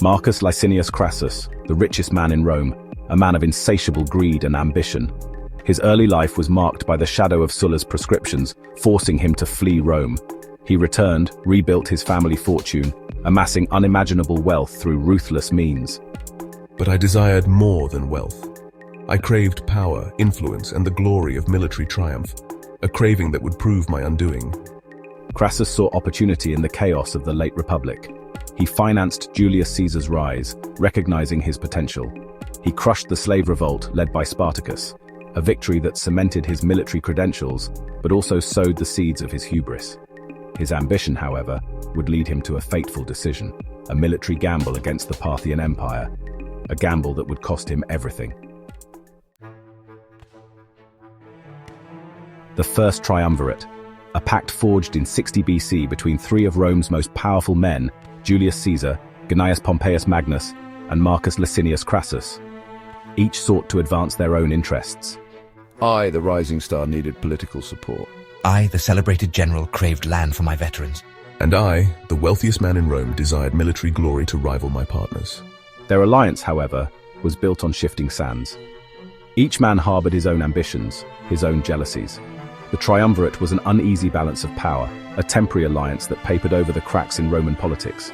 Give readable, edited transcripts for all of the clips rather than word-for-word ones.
Marcus Licinius Crassus, the richest man in Rome, a man of insatiable greed and ambition. His early life was marked by the shadow of Sulla's proscriptions, forcing him to flee Rome. He returned, rebuilt his family fortune, amassing unimaginable wealth through ruthless means. But I desired more than wealth. I craved power, influence, and the glory of military triumph, a craving that would prove my undoing. Crassus saw opportunity in the chaos of the late Republic. He financed Julius Caesar's rise, recognizing his potential. He crushed the slave revolt led by Spartacus, a victory that cemented his military credentials, but also sowed the seeds of his hubris. His ambition, however, would lead him to a fateful decision, a military gamble against the Parthian Empire, a gamble that would cost him everything. The First Triumvirate, a pact forged in 60 BC between three of Rome's most powerful men, Julius Caesar, Gnaeus Pompeius Magnus, and Marcus Licinius Crassus. Each sought to advance their own interests. I, the rising star, needed political support. I, the celebrated general, craved land for my veterans. And I, the wealthiest man in Rome, desired military glory to rival my partners. Their alliance, however, was built on shifting sands. Each man harbored his own ambitions, his own jealousies. The Triumvirate was an uneasy balance of power, a temporary alliance that papered over the cracks in Roman politics.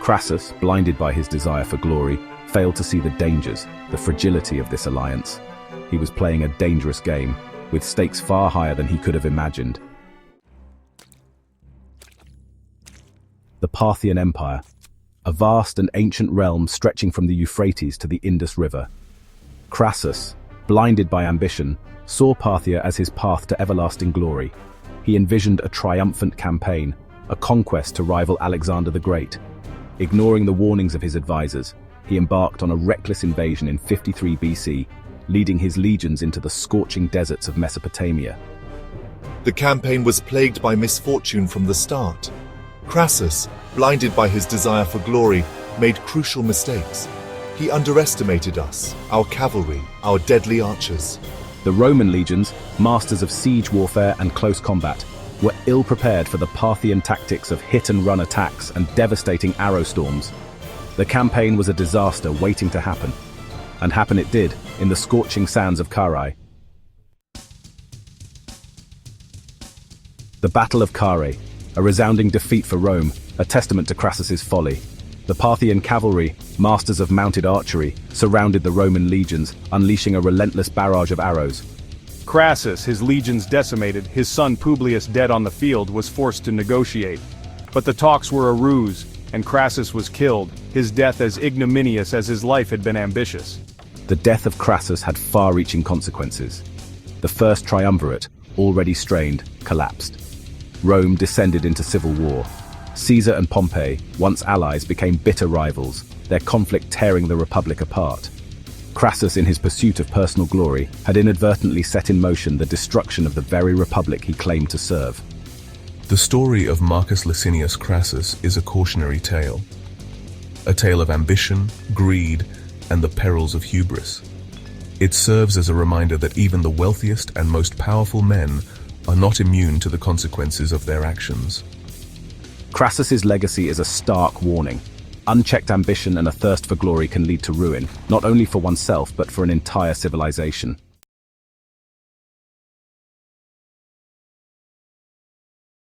Crassus, blinded by his desire for glory, failed to see the dangers, the fragility of this alliance. He was playing a dangerous game, with stakes far higher than he could have imagined. The Parthian Empire, a vast and ancient realm stretching from the Euphrates to the Indus River. Crassus, blinded by ambition, saw Parthia as his path to everlasting glory. He envisioned a triumphant campaign, a conquest to rival Alexander the Great. Ignoring the warnings of his advisors, he embarked on a reckless invasion in 53 BC, leading his legions into the scorching deserts of Mesopotamia. The campaign was plagued by misfortune from the start. Crassus, blinded by his desire for glory, made crucial mistakes. He underestimated us, our cavalry, our deadly archers. The Roman legions, masters of siege warfare and close combat, were ill-prepared for the Parthian tactics of hit-and-run attacks and devastating arrow storms. The campaign was a disaster waiting to happen. And happen it did, in the scorching sands of Carrhae. The Battle of Carrhae, a resounding defeat for Rome, a testament to Crassus's folly. The Parthian cavalry, masters of mounted archery, surrounded the Roman legions, unleashing a relentless barrage of arrows. Crassus, his legions decimated, his son Publius dead on the field, was forced to negotiate. But the talks were a ruse, and Crassus was killed, his death as ignominious as his life had been ambitious. The death of Crassus had far-reaching consequences. The First Triumvirate, already strained, collapsed. Rome descended into civil war. Caesar and Pompey, once allies, became bitter rivals, their conflict tearing the Republic apart. Crassus, in his pursuit of personal glory, had inadvertently set in motion the destruction of the very Republic he claimed to serve. The story of Marcus Licinius Crassus is a cautionary tale. A tale of ambition, greed, and the perils of hubris. It serves as a reminder that even the wealthiest and most powerful men are not immune to the consequences of their actions. Crassus's legacy is a stark warning. Unchecked ambition and a thirst for glory can lead to ruin, not only for oneself but for an entire civilization.